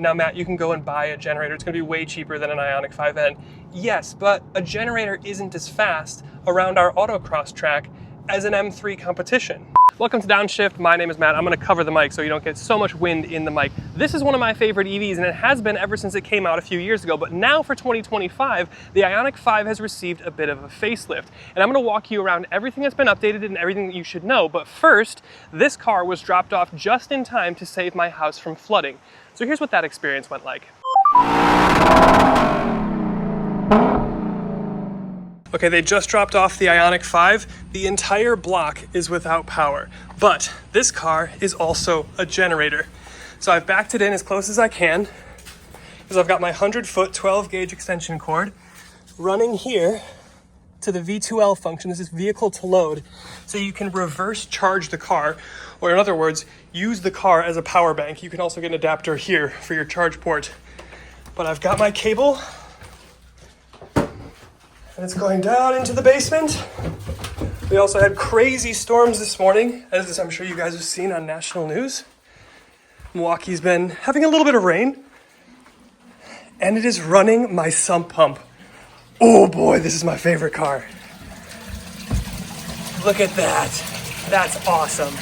Now, Matt, you can go and buy a generator. It's going to be way cheaper than an Ioniq 5N. Yes, but a generator isn't as fast around our autocross track as an M3 competition. Welcome to Downshift. My name is Matt. I'm going to cover the mic so you don't get so much wind in the mic. This is one of my favorite EVs, and it has been ever since it came out a few years ago. But now for 2025, the Ioniq 5 has received a bit of a facelift. And I'm going to walk you around everything that's been updated and everything that you should know. But first, this car was dropped off just in time to save my house from flooding. So here's what that experience went like. Okay, they just dropped off the Ioniq 5. The entire block is without power, but this car is also a generator. So I've backed it in as close as I can, because I've got my 100-foot 12-gauge extension cord running here to the V2L function. This is vehicle to load, so you can reverse charge the car, or in other words, use the car as a power bank. You can also get an adapter here for your charge port. But I've got my cable, and it's going down into the basement. We also had crazy storms this morning, as I'm sure you guys have seen on national news. Milwaukee's been having a little bit of rain, and it is running my sump pump. Oh boy, this is my favorite car. Look at that. That's awesome.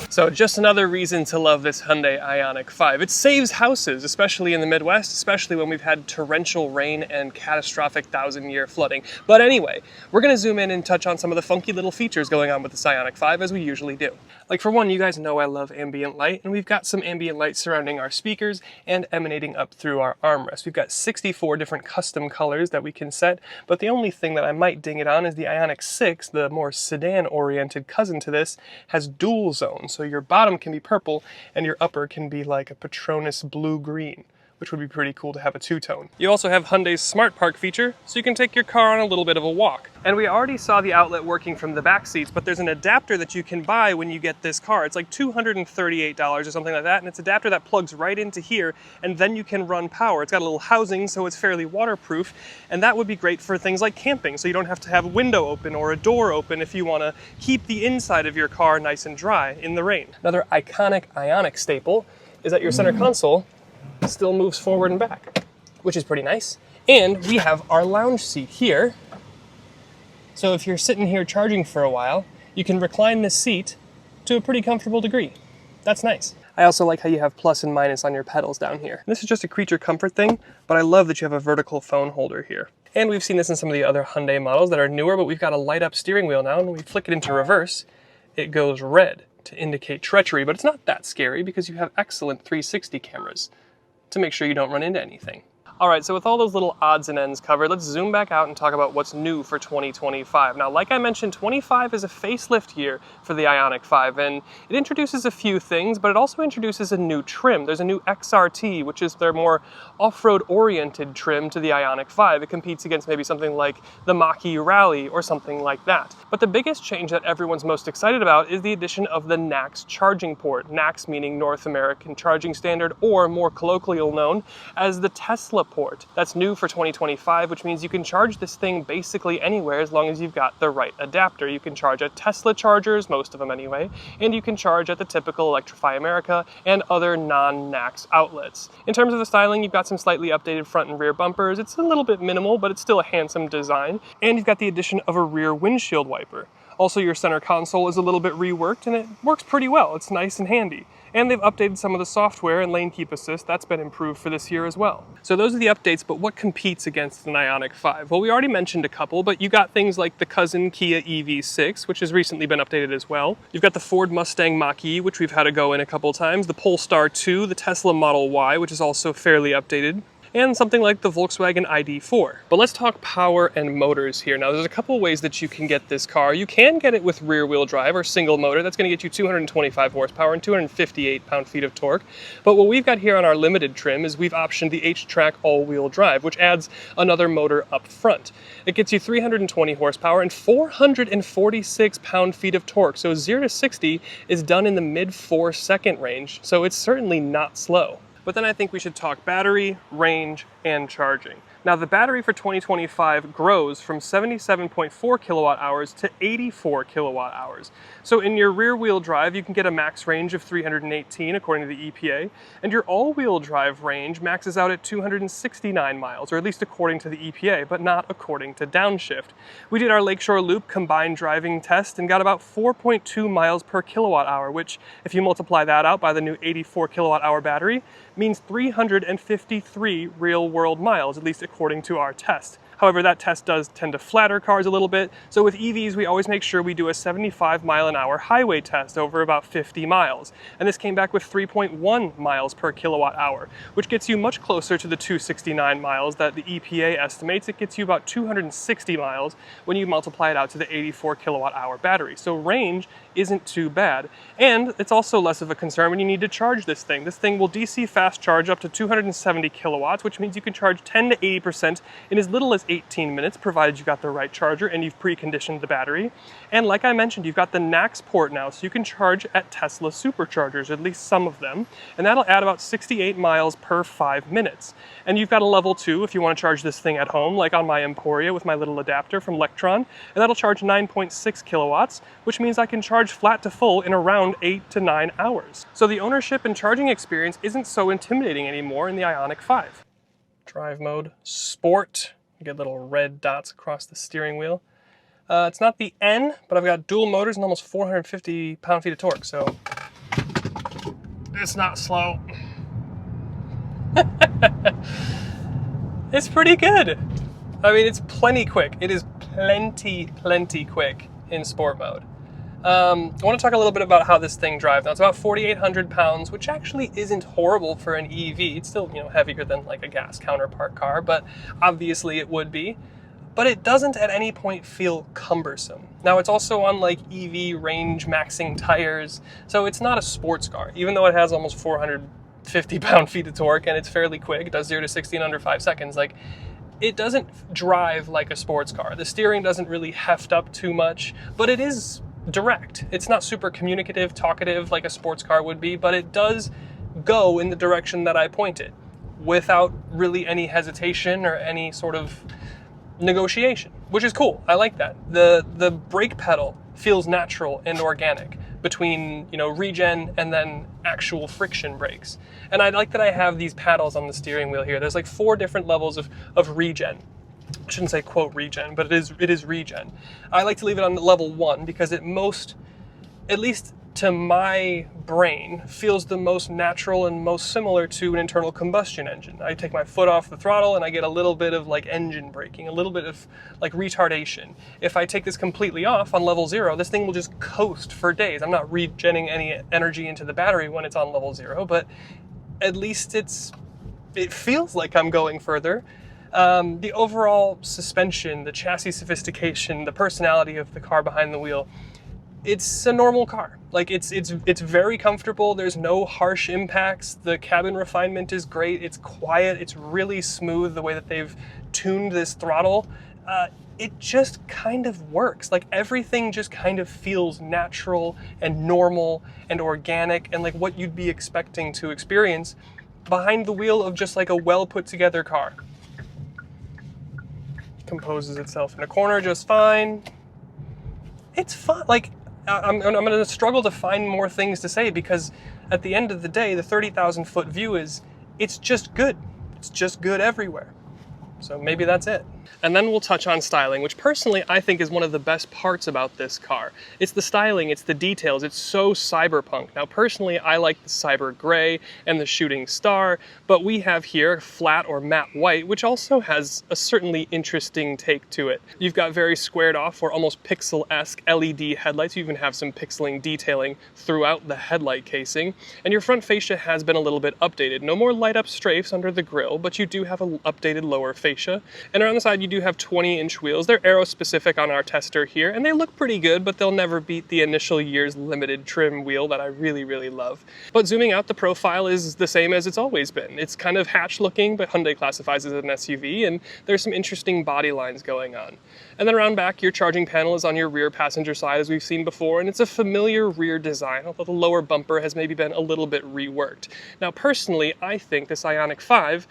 So just another reason to love this Hyundai Ioniq 5. It saves houses, especially in the Midwest, especially when we've had torrential rain and catastrophic 1,000-year flooding. But anyway, we're gonna zoom in and touch on some of the funky little features going on with this Ioniq 5, as we usually do. Like, for one, you guys know I love ambient light, and we've got some ambient light surrounding our speakers and emanating up through our armrest. We've got 64 different custom colors that we can set, but the only thing that I might ding it on is the Ioniq 6, the more sedan-oriented cousin to this, has dual zone. So your bottom can be purple and your upper can be like a Patronus blue-green, which would be pretty cool to have a two-tone. You also have Hyundai's Smart Park feature, so you can take your car on a little bit of a walk. And we already saw the outlet working from the back seats, but there's an adapter that you can buy when you get this car. It's like $238 or something like that, and it's an adapter that plugs right into here, and then you can run power. It's got a little housing, so it's fairly waterproof, and that would be great for things like camping, so you don't have to have a window open or a door open if you want to keep the inside of your car nice and dry in the rain. Another iconic Ioniq staple is that your center console still moves forward and back, which is pretty nice. And we have our lounge seat here. So if you're sitting here charging for a while, you can recline this seat to a pretty comfortable degree. That's nice. I also like how you have plus and minus on your pedals down here. This is just a creature comfort thing, but I love that you have a vertical phone holder here. And we've seen this in some of the other Hyundai models that are newer, but we've got a light up steering wheel now, and when we flick it into reverse, it goes red to indicate treachery, but it's not that scary because you have excellent 360 cameras to make sure you don't run into anything. All right, so with all those little odds and ends covered, let's zoom back out and talk about what's new for 2025. Now, like I mentioned, 25 is a facelift year for the Ioniq 5, and it introduces a few things, but it also introduces a new trim. There's a new XRT, which is their more off-road oriented trim to the Ioniq 5. It competes against maybe something like the Mach Rally or something like that. But the biggest change that everyone's most excited about is the addition of the NACS charging port. NACS meaning North American Charging Standard, or more colloquially known as the Tesla port. That's new for 2025, which means you can charge this thing basically anywhere as long as you've got the right adapter. You can charge at Tesla chargers, most of them anyway, and you can charge at the typical Electrify America and other non-NACS outlets. In terms of the styling, you've got some slightly updated front and rear bumpers. It's a little bit minimal, but it's still a handsome design. And you've got the addition of a rear windshield wiper. Also, your center console is a little bit reworked, and it works pretty well. It's nice and handy. And they've updated some of the software and lane keep assist. That's been improved for this year as well. So those are the updates, but what competes against an Ioniq 5? Well, we already mentioned a couple, but you got things like the cousin Kia EV6, which has recently been updated as well. You've got the Ford Mustang Mach, which we've had to go in a couple times, the Polestar 2, the Tesla Model Y, which is also fairly updated, and something like the Volkswagen ID4. But let's talk power and motors here. Now, there's a couple ways that you can get this car. You can get it with rear-wheel drive or single motor. That's going to get you 225 horsepower and 258 pound-feet of torque. But what we've got here on our limited trim is we've optioned the HTRAC all-wheel drive, which adds another motor up front. It gets you 320 horsepower and 446 pound-feet of torque. So 0 to 60 is done in the mid-4-second range, so it's certainly not slow. But then I think we should talk battery, range, and charging. Now the battery for 2025 grows from 77.4 kilowatt hours to 84 kilowatt hours. So in your rear wheel drive, you can get a max range of 318 according to the EPA, and your all-wheel drive range maxes out at 269 miles, or at least according to the EPA, but not according to Downshift. We did our Lakeshore Loop combined driving test and got about 4.2 miles per kilowatt hour, which if you multiply that out by the new 84 kilowatt hour battery, means 353 real-world miles, at least according to our test. However, that test does tend to flatter cars a little bit, so with EVs we always make sure we do a 75 mile an hour highway test over about 50 miles. And this came back with 3.1 miles per kilowatt hour, which gets you much closer to the 269 miles that the EPA estimates. It gets you about 260 miles when you multiply it out to the 84 kilowatt hour battery. So range isn't too bad. And it's also less of a concern when you need to charge this thing. This thing will DC fast charge up to 270 kilowatts, which means you can charge 10 to 80% in as little as 18 minutes, provided you've got the right charger and you've preconditioned the battery. And like I mentioned, you've got the NACS port now, so you can charge at Tesla superchargers, at least some of them, and that'll add about 68 miles per 5 minutes. And you've got a level 2 if you want to charge this thing at home, like on my Emporia with my little adapter from Lectron, and that'll charge 9.6 kilowatts, which means I can charge flat to full in around 8 to 9 hours. So the ownership and charging experience isn't so intimidating anymore in the Ioniq 5. Drive mode, sport. You get little red dots across the steering wheel. It's not the N, but I've got dual motors and almost 450 pound-feet of torque, so it's not slow. It's pretty good. I mean, it's plenty quick. It is plenty quick in sport mode. I want to talk a little bit about how this thing drives. Now, it's about 4,800 pounds, which actually isn't horrible for an EV. It's still, heavier than like a gas counterpart car, but obviously it would be. But it doesn't at any point feel cumbersome. Now, it's also on like EV range maxing tires, so it's not a sports car, even though it has almost 450 pound-feet of torque and it's fairly quick. It does 0 to 60 in under 5 seconds. Like, it doesn't drive like a sports car. The steering doesn't really heft up too much, but it is direct. It's not super communicative, talkative like a sports car would be, but it does go in the direction that I pointed without really any hesitation or any sort of negotiation, which is cool. I like that. The brake pedal feels natural and organic between, regen and then actual friction brakes. And I like that I have these paddles on the steering wheel here. There's like 4 different levels of regen. I shouldn't say quote regen, but it is regen. I like to leave it on level 1 because it at least to my brain, feels the most natural and most similar to an internal combustion engine. I take my foot off the throttle and I get a little bit of like engine braking, a little bit of like retardation. If I take this completely off on level 0, this thing will just coast for days. I'm not regenning any energy into the battery when it's on level 0, but at least it feels like I'm going further. The overall suspension, the chassis sophistication, the personality of the car behind the wheel, it's a normal car. Like it's very comfortable. There's no harsh impacts. The cabin refinement is great. It's quiet. It's really smooth the way that they've tuned this throttle. It just kind of works. Like everything just kind of feels natural and normal and organic and like what you'd be expecting to experience behind the wheel of just like a well put together car. Composes itself in a corner just fine. It's fun. Like I'm going to struggle to find more things to say because at the end of the day, the 30,000 foot view it's just good. It's just good everywhere. So maybe that's it. And then we'll touch on styling, which personally I think is one of the best parts about this car. It's the styling, it's the details, it's so cyberpunk. Now personally, I like the cyber gray and the shooting star, but we have here flat or matte white, which also has a certainly interesting take to it. You've got very squared off or almost pixel-esque LED headlights. You even have some pixeling detailing throughout the headlight casing. And your front fascia has been a little bit updated. No more light up strafes under the grille, but you do have an updated lower fascia. And around the side, you do have 20-inch wheels. They're aero specific on our tester here, and they look pretty good, but they'll never beat the initial year's limited trim wheel that I really, really love. But zooming out, the profile is the same as it's always been. It's kind of hatch looking, but Hyundai classifies it as an SUV, and there's some interesting body lines going on. And then around back, your charging panel is on your rear passenger side, as we've seen before, and it's a familiar rear design, although the lower bumper has maybe been a little bit reworked. Now, personally, I think this Ioniq 5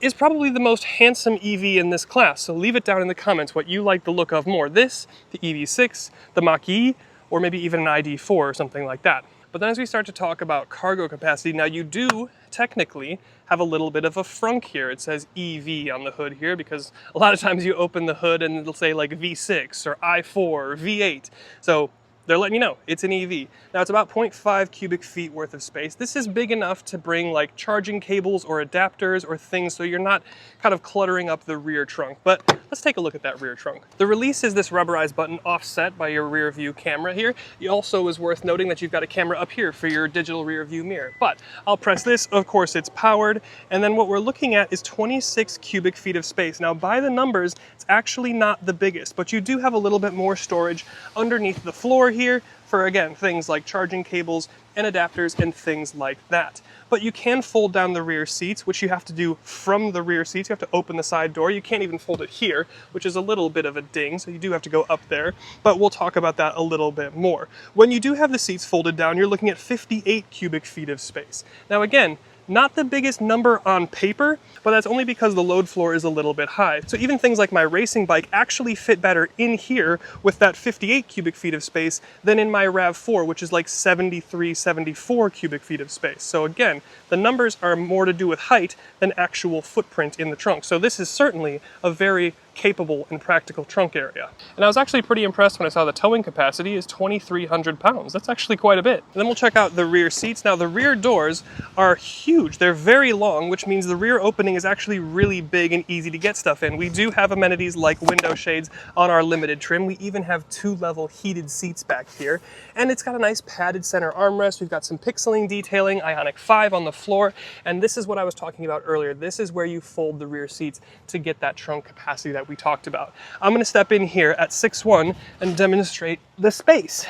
is probably the most handsome EV in this class. So leave it down in the comments what you like the look of more. This, the EV6, the Mach-E, or maybe even an ID4 or something like that. But then as we start to talk about cargo capacity, now you do technically have a little bit of a frunk here. It says EV on the hood here because a lot of times you open the hood and it'll say like V6 or i4 or V8. So they're letting you know it's an EV. Now it's about 0.5 cubic feet worth of space. This is big enough to bring like charging cables or adapters or things so you're not kind of cluttering up the rear trunk. But let's take a look at that rear trunk. The release is this rubberized button offset by your rear view camera here. It also is worth noting that you've got a camera up here for your digital rear view mirror. But I'll press this, of course it's powered, and then what we're looking at is 26 cubic feet of space. Now by the numbers, it's actually not the biggest, but you do have a little bit more storage underneath the floor here for, again, things like charging cables and adapters and things like that. But you can fold down the rear seats, which you have to do from the rear seats. You have to open the side door. You can't even fold it here, which is a little bit of a ding, so you do have to go up there. But we'll talk about that a little bit more. When you do have the seats folded down, you're looking at 58 cubic feet of space. Now again, not the biggest number on paper, but that's only because the load floor is a little bit high. So even things like my racing bike actually fit better in here with that 58 cubic feet of space than in my RAV4, which is like 73, 74 cubic feet of space. So again, the numbers are more to do with height than actual footprint in the trunk. So this is certainly a very capable and practical trunk area. And I was actually pretty impressed when I saw the towing capacity is 2,300 pounds. That's actually quite a bit. And then we'll check out the rear seats. Now the rear doors are huge. They're very long, which means the rear opening is actually really big and easy to get stuff in. We do have amenities like window shades on our limited trim. We even have 2-level heated seats back here. And it's got a nice padded center armrest. We've got some pixeling detailing, Ioniq 5 on the floor. And this is what I was talking about earlier. This is where you fold the rear seats to get that trunk capacity that we talked about. I'm going to step in here at 6'1" and demonstrate the space.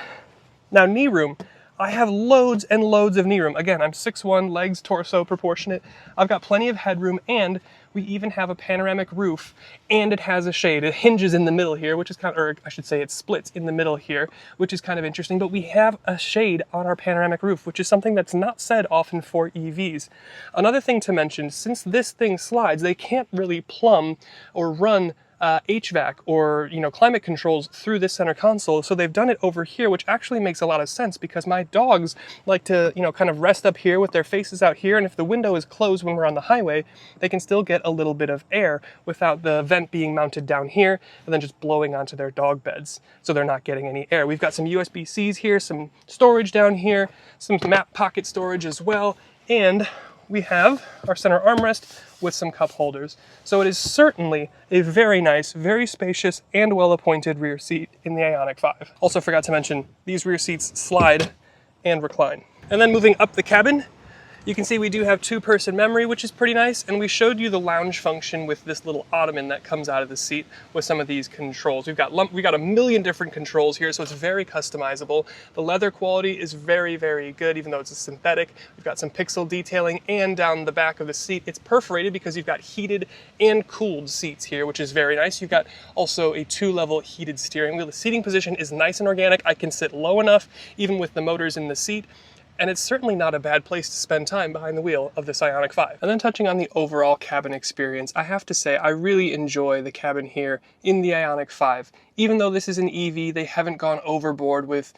Now knee room, I have loads and loads of knee room. Again, I'm 6'1", legs, torso proportionate. I've got plenty of headroom, and we even have a panoramic roof, and it has a shade. It hinges in the middle here, which is kind of, or I should say it splits in the middle here, which is kind of interesting, but we have a shade on our panoramic roof, which is something that's not said often for EVs. Another thing to mention, since this thing slides, they can't really plumb or run HVAC or climate controls through this center console, so they've done it over here, which actually makes a lot of sense because my dogs like to kind of rest up here with their faces out here, and if the window is closed when we're on the highway, they can still get a little bit of air without the vent being mounted down here and then just blowing onto their dog beds, so they're not getting any air. We've got some USB-Cs here, some storage down here, some map pocket storage as well, and we have our center armrest with some cup holders. So it is certainly a very nice, very spacious, and well-appointed rear seat in the Ioniq 5. Also forgot to mention, these rear seats slide and recline. And then moving up the cabin, you can see we do have 2-person memory, which is pretty nice, and we showed you the lounge function with this little ottoman that comes out of the seat with some of these controls. We've got a million different controls here, so it's very customizable. The leather quality is very, very good, even though it's a synthetic. We've got some pixel detailing, and down the back of the seat, it's perforated because you've got heated and cooled seats here, which is very nice. You've got also a 2-level heated steering wheel. The seating position is nice and organic. I can sit low enough, even with the motors in the seat. And it's certainly not a bad place to spend time behind the wheel of this Ioniq 5. And then touching on the overall cabin experience, I have to say I really enjoy the cabin here in the Ioniq 5. Even though this is an EV, they haven't gone overboard with,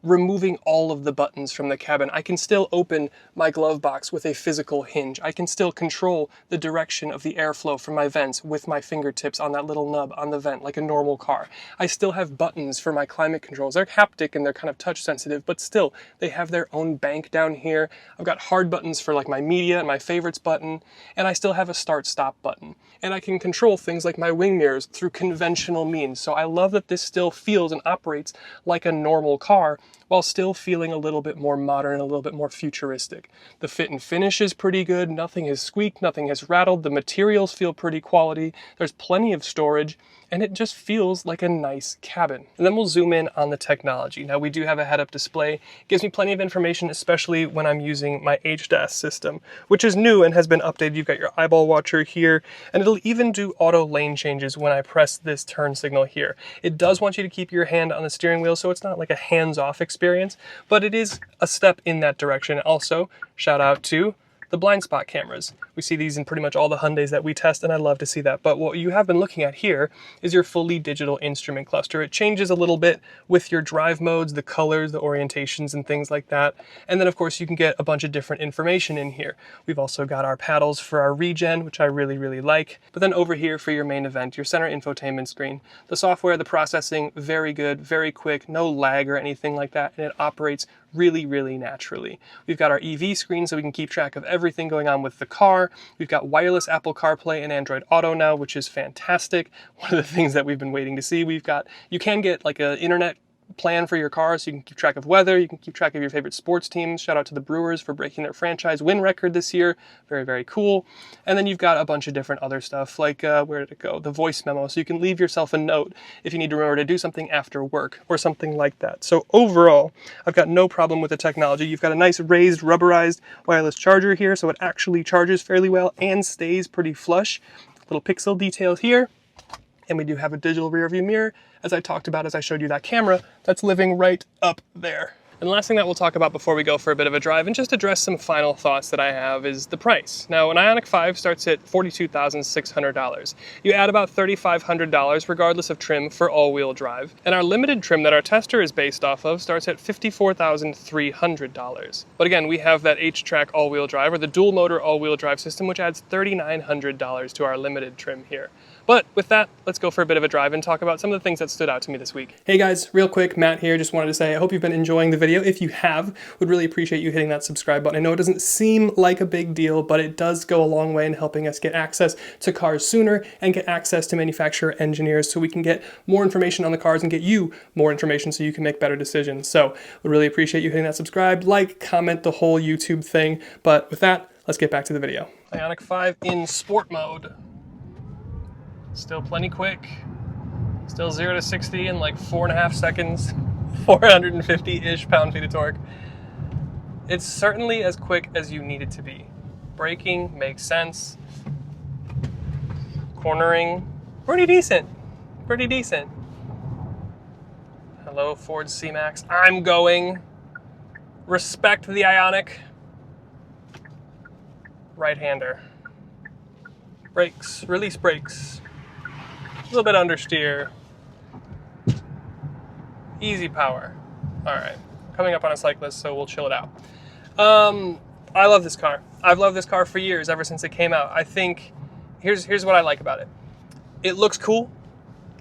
removing all of the buttons from the cabin. I can still open my glove box with a physical hinge. I can still control the direction of the airflow from my vents with my fingertips on that little nub on the vent like a normal car. I still have buttons for my climate controls. They're haptic and they're kind of touch sensitive, but still they have their own bank down here. I've got hard buttons for like my media and my favorites button, and I still have a start stop button. And I can control things like my wing mirrors through conventional means. So I love that this still feels and operates like a normal car while still feeling a little bit more modern, a little bit more futuristic. The fit and finish is pretty good. Nothing has squeaked, nothing has rattled. The materials feel pretty quality. There's plenty of storage, and it just feels like a nice cabin. And then we'll zoom in on the technology. Now we do have a head-up display. It gives me plenty of information, especially when I'm using my HTRAC system, which is new and has been updated. You've got your eyeball watcher here, and it'll even do auto lane changes when I press this turn signal here. It does want you to keep your hand on the steering wheel, so it's not like a hands-off experience, but it is a step in that direction. Also, shout out to the blind spot cameras, We see these in pretty much all the Hyundais that we test, and I love to see that. But what you have been looking at here is your fully digital instrument cluster. It changes a little bit with your drive modes, the colors, the orientations, and things like that. And then of course you can get a bunch of different information in here. We've also got our paddles for our regen, which I really, really like. But then over here for your main event, your center infotainment screen. The software, the processing, very good, very quick, no lag or anything like that, and it operates really, really naturally. We've got our EV screen so we can keep track of everything going on with the car. We've got wireless Apple CarPlay and Android Auto now, which is fantastic. One of the things that we've been waiting to see. You can get like an internet plan for your car so you can keep track of weather, you can keep track of your favorite sports teams. Shout out to the Brewers for breaking their franchise win record this year. Very, very cool. And then you've got a bunch of different other stuff like, where did it go? The voice memo. So you can leave yourself a note if you need to remember to do something after work or something like that. So overall, I've got no problem with the technology. You've got a nice raised rubberized wireless charger here, so it actually charges fairly well and stays pretty flush. Little pixel details here. And we do have a digital rear view mirror, as I talked about as I showed you that camera, that's living right up there. And the last thing that we'll talk about before we go for a bit of a drive and just address some final thoughts that I have is the price. Now, an Ioniq 5 starts at $42,600. You add about $3,500 regardless of trim for all-wheel drive. And our limited trim that our tester is based off of starts at $54,300. But again, we have that HTRAC all-wheel drive or the dual motor all-wheel drive system, which adds $3,900 to our limited trim here. But with that, let's go for a bit of a drive and talk about some of the things that stood out to me this week. Hey guys, real quick, Matt here. Just wanted to say I hope you've been enjoying the video. If you have, would really appreciate you hitting that subscribe button. I know it doesn't seem like a big deal, but it does go a long way in helping us get access to cars sooner and get access to manufacturer engineers so we can get more information on the cars and get you more information so you can make better decisions. So would really appreciate you hitting that subscribe, like, comment, the whole YouTube thing. But with that, let's get back to the video. Ioniq 5 in sport mode. Still plenty quick. Still 0 to 60 in like 4.5 seconds. 450-ish pound-feet of torque. It's certainly as quick as you need it to be. Braking makes sense. Cornering, pretty decent. Pretty decent. Hello, Ford C-Max. I'm going. Respect the Ioniq. Right-hander. Brakes, release brakes. A little bit understeer. Easy power. All right, coming up on a cyclist, so we'll chill it out. I love this car. I've loved this car for years, ever since it came out. I think, here's what I like about it. It looks cool.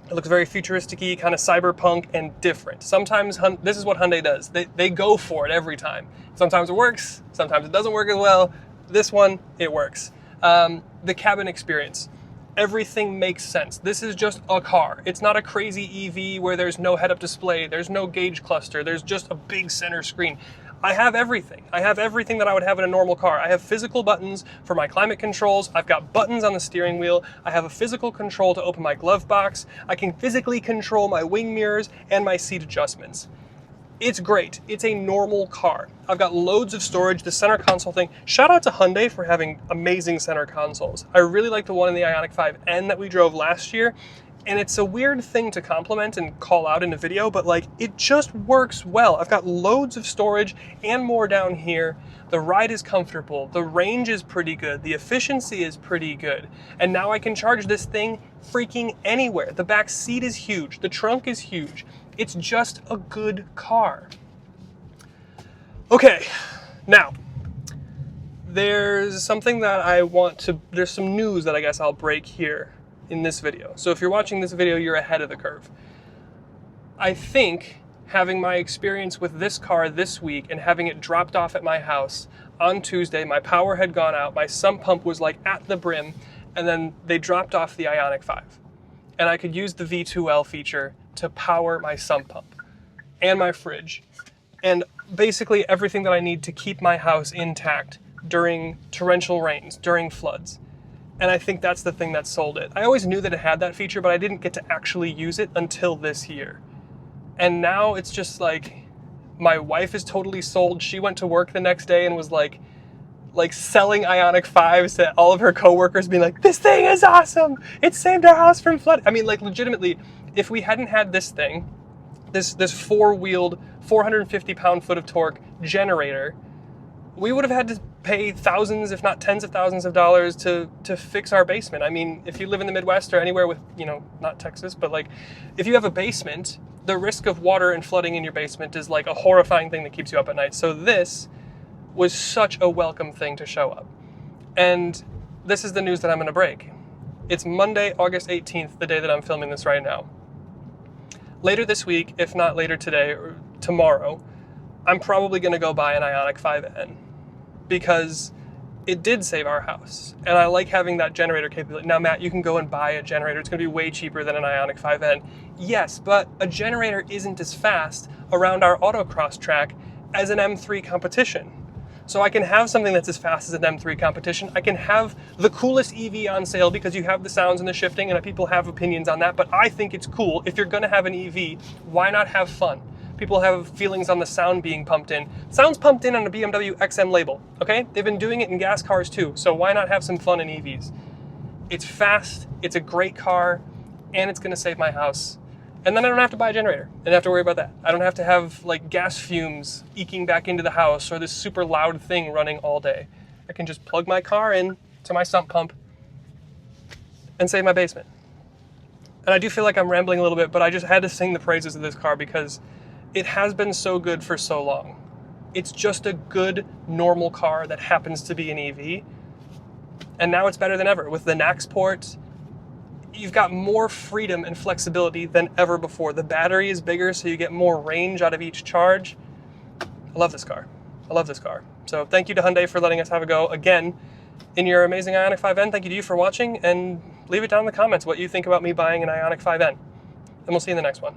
It looks very futuristic-y, kind of cyberpunk and different. Sometimes, this is what Hyundai does. They go for it every time. Sometimes it works, sometimes it doesn't work as well. This one, it works. The cabin experience. Everything makes sense. This is just a car. It's not a crazy EV where there's no head-up display, there's no gauge cluster, there's just a big center screen. I have everything. I have everything that I would have in a normal car. I have physical buttons for my climate controls. I've got buttons on the steering wheel. I have a physical control to open my glove box. I can physically control my wing mirrors and my seat adjustments. It's great. It's a normal car. I've got loads of storage, the center console thing. Shout out to Hyundai for having amazing center consoles. I really like the one in the Ioniq 5N that we drove last year. And it's a weird thing to compliment and call out in a video, but like, it just works well. I've got loads of storage and more down here. The ride is comfortable. The range is pretty good. The efficiency is pretty good. And now I can charge this thing freaking anywhere. The back seat is huge. The trunk is huge. It's just a good car. Okay, now, there's something that there's some news that I guess I'll break here in this video. So if you're watching this video, you're ahead of the curve. I think having my experience with this car this week and having it dropped off at my house on Tuesday, my power had gone out, my sump pump was like at the brim, and then they dropped off the Ioniq 5. And I could use the V2L feature to power my sump pump and my fridge and basically everything that I need to keep my house intact during torrential rains, during floods. And I think that's the thing that sold it. I always knew that it had that feature, but I didn't get to actually use it until this year. And now it's just like, my wife is totally sold. She went to work the next day and was like selling Ioniq 5s to all of her coworkers, being like, this thing is awesome. It saved our house from flood. I mean, like legitimately, if we hadn't had this thing, this four-wheeled, 450 pound-foot of torque generator, we would have had to pay thousands, if not tens of thousands of dollars to fix our basement. I mean, if you live in the Midwest or anywhere with, you know, not Texas, but like if you have a basement, the risk of water and flooding in your basement is like a horrifying thing that keeps you up at night. So this was such a welcome thing to show up. And this is the news that I'm going to break. It's Monday, August 18th, the day that I'm filming this right now. Later this week, if not later today or tomorrow, I'm probably going to go buy an Ioniq 5N because it did save our house. And I like having that generator capability. Now, Matt, you can go and buy a generator. It's going to be way cheaper than an Ioniq 5N. Yes, but a generator isn't as fast around our autocross track as an M3 competition. So I can have something that's as fast as an M3 competition. I can have the coolest EV on sale because you have the sounds and the shifting, and people have opinions on that, but I think it's cool. If you're gonna have an EV, why not have fun? People have feelings on the sound being pumped in. Sound's pumped in on a BMW XM label, okay? They've been doing it in gas cars too, so why not have some fun in EVs? It's fast, it's a great car, and it's gonna save my house. And then I don't have to buy a generator. I don't have to worry about that. I don't have to have like gas fumes eking back into the house or this super loud thing running all day. I can just plug my car in to my sump pump and save my basement. And I do feel like I'm rambling a little bit, but I just had to sing the praises of this car because it has been so good for so long. It's just a good, normal car that happens to be an EV. And now it's better than ever. With the NACS port, you've got more freedom and flexibility than ever before. The battery is bigger, so you get more range out of each charge. I love this car. I love this car. So thank you to Hyundai for letting us have a go again in your amazing Ioniq 5N. Thank you to you for watching, and leave it down in the comments what you think about me buying an Ioniq 5N. And we'll see you in the next one.